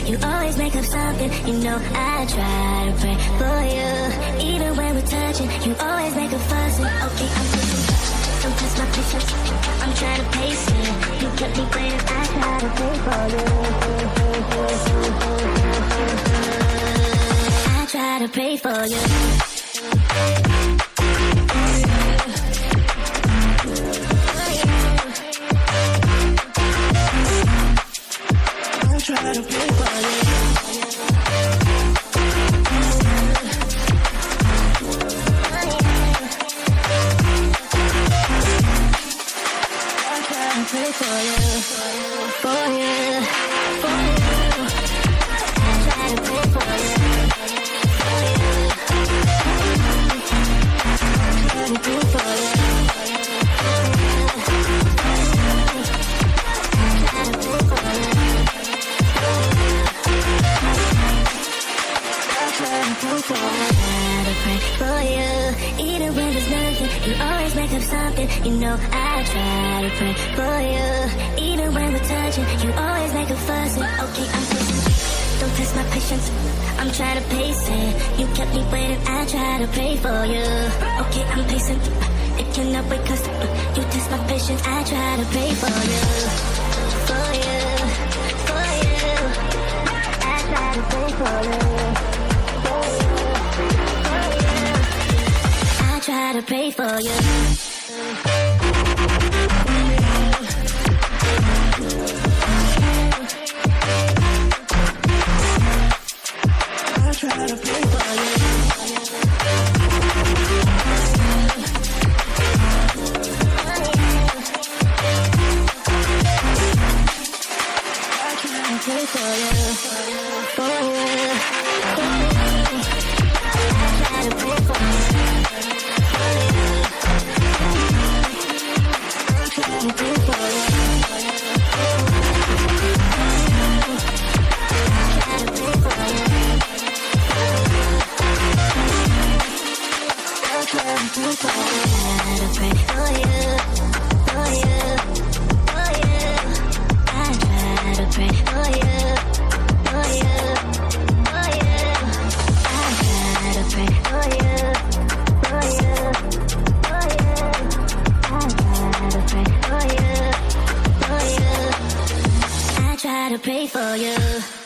You always make up something, you know I try to pray for you. Even when we're touching, you always make a fuss. Okay, I'm pushing, don't test my patience. I'm trying to pace it. You kept me waiting, I try to pray for you. I try to pray for you. Try to pray for you. I try to pray for you, for you, for you. I try to pray for you, for you. I try to pray for you. For you, even when there's nothing, you always make up something. You know I try to pray for you. Even when we're touching, you always make a fuss. Okay, I'm patient, don't test my patience. I'm trying to pace it. You kept me waiting, I try to pray for you. Okay, I'm patient, it cannot wait 'cause you test my patience. I try to pray for you, for you, for you. I try to pray for you. Try to pray for you. I try to pray for you. I try to pray for you. For you. I try to pray for you. Pray for you.